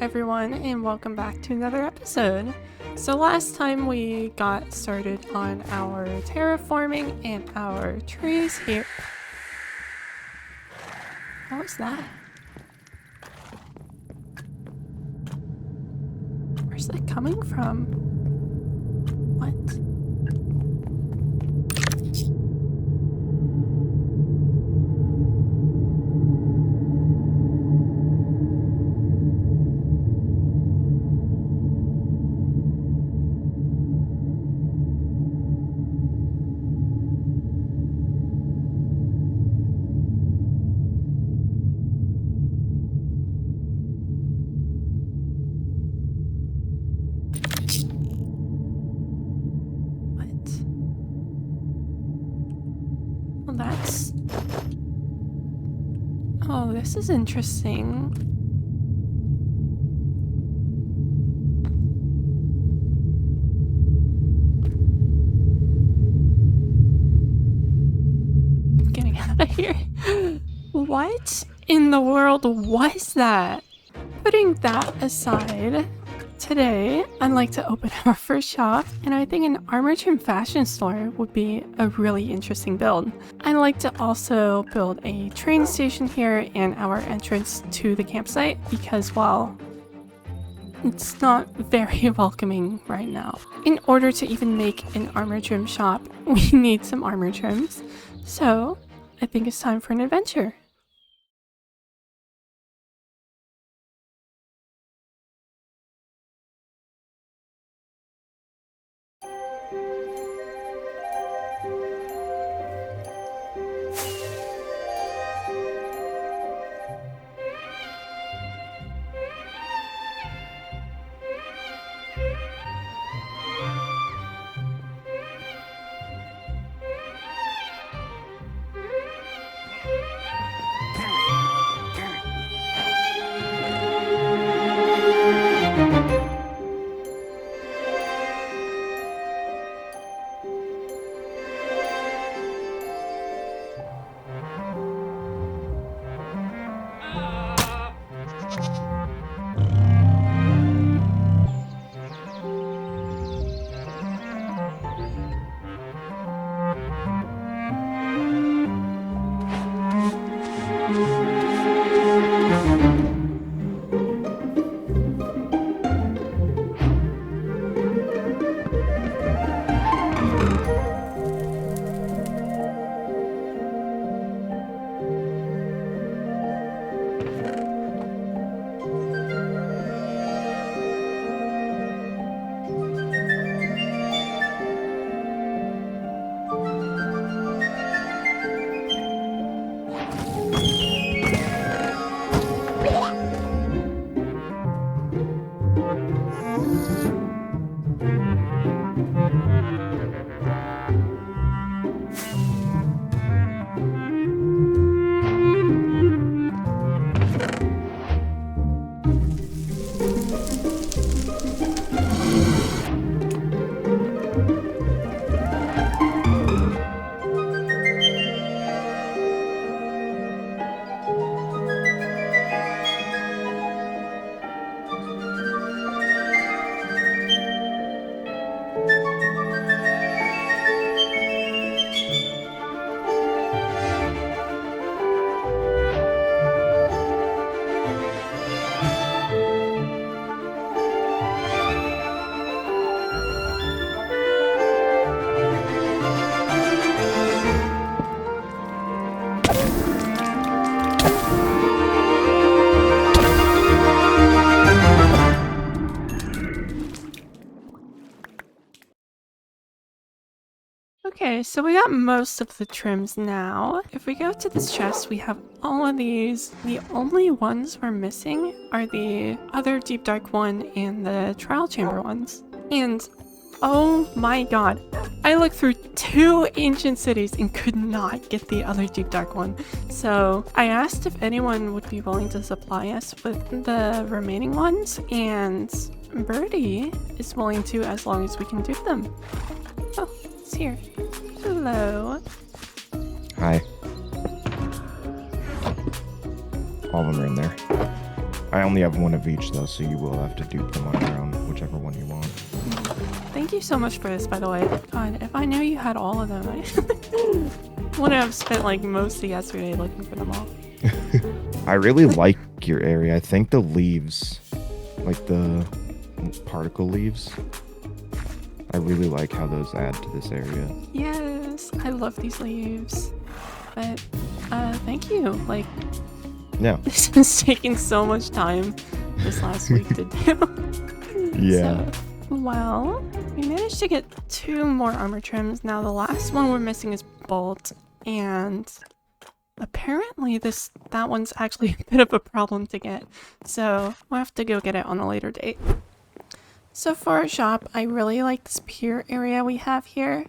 everyone, and welcome back to another episode. So last time we got started on our terraforming and our trees here. What was that? Where's that coming from? What? Oh, this is interesting. I'm getting out of here. What in the world was that? Putting that aside, today I'd like to open our first shop, and I think an armor trim fashion store would be a really interesting build. I'd like to also build a train station here and our entrance to the campsite because, well, it's not very welcoming right now. In order to even make an armor trim shop, we need some armor trims. So I think it's time for an adventure. Okay, so we got most of the trims now. If we go to this chest, we have all of these. The only ones we're missing are the other deep dark one and the trial chamber ones. And oh my god, I looked through 2 ancient cities and could not get the other deep dark one. So I asked if anyone would be willing to supply us with the remaining ones, and Birdie is willing to as long as we can do them. Oh, it's here. Hello. Hi. All of them are in there. I only have one of each though, so you will have to dupe them on your own, whichever one you want. Thank you so much for this, by the way. God, if I knew you had all of them, I would have spent like most of yesterday looking for them all. I really like your area. I think the leaves, like the particle leaves, I really like how those add to this area. Yes, I love these leaves. But, thank you. Like, Yeah. this is taking so much time this last week to do. Yeah. So, well, we managed to get 2 more armor trims. Now the last one we're missing is bolt, and apparently that one's actually a bit of a problem to get. So we'll have to go get it on a later date. So for our shop, I really like this pier area we have here.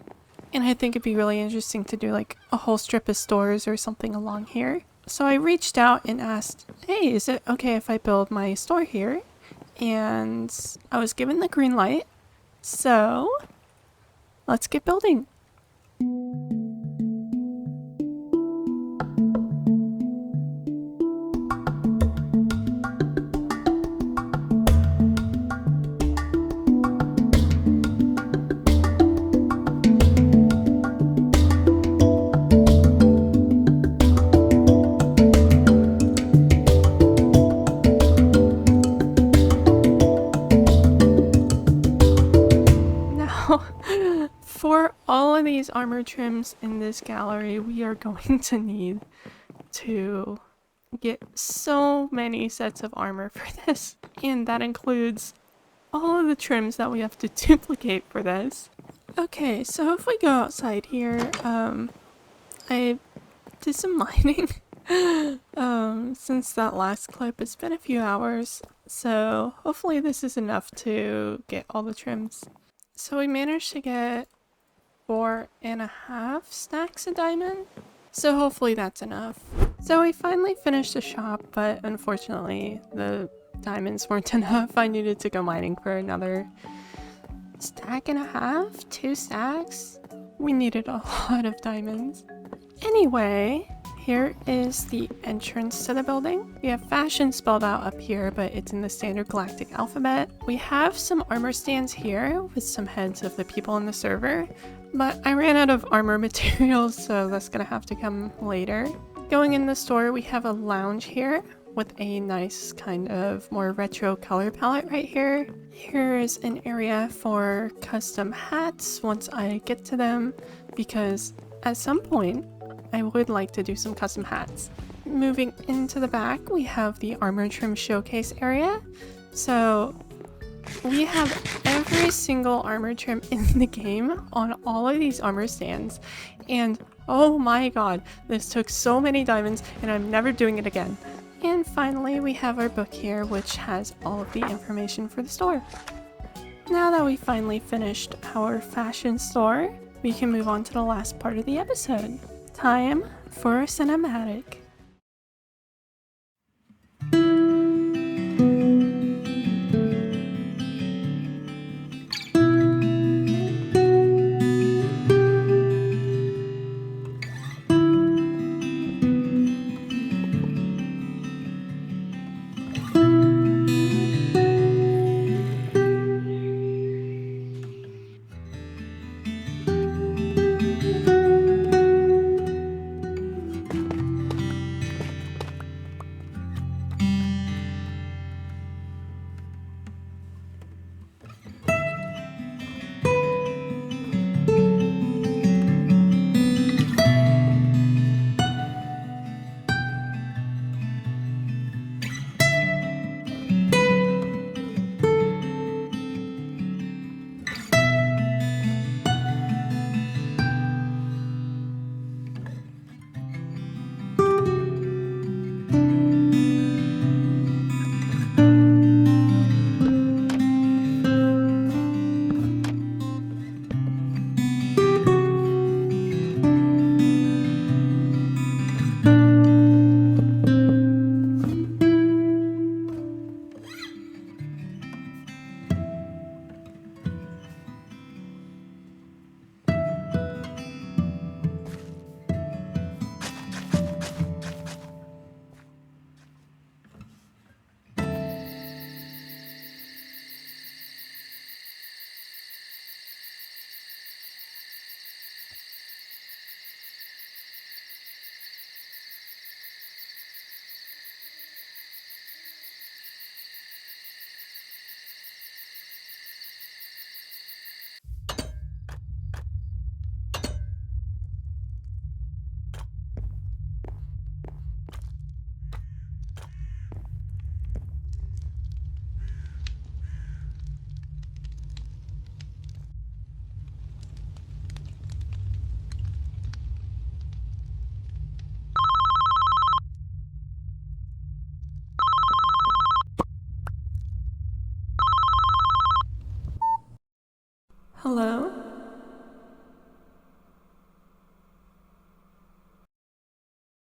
And I think it'd be really interesting to do like a whole strip of stores or something along here. So I reached out and asked, hey, is it okay if I build my store here? And I was given the green light. So let's get building. For all of these armor trims in this gallery, we are going to need to get so many sets of armor for this. And that includes all of the trims that we have to duplicate for this. Okay, so if we go outside here, I did some mining. Since that last clip, it's been a few hours. So hopefully this is enough to get all the trims. So we managed to get 4.5 stacks of diamond. So hopefully that's enough. So we finally finished the shop, but unfortunately the diamonds weren't enough. I needed to go mining for another 1.5 stacks, 2 stacks. We needed a lot of diamonds. Anyway, here is the entrance to the building. We have fashion spelled out up here, but it's in the standard galactic alphabet. We have some armor stands here with some heads of the people in the server, but I ran out of armor materials, so that's gonna have to come later. Going in the store, we have a lounge here with a nice kind of more retro color palette right here. Here is an area for custom hats once I get to them, because at some point I would like to do some custom hats. Moving into the back, we have the armor trim showcase area. So we have every single armor trim in the game on all of these armor stands. And oh my god, this took so many diamonds and I'm never doing it again. And finally, we have our book here, which has all of the information for the store. Now that we finally finished our fashion store, we can move on to the last part of the episode. Time for a cinematic.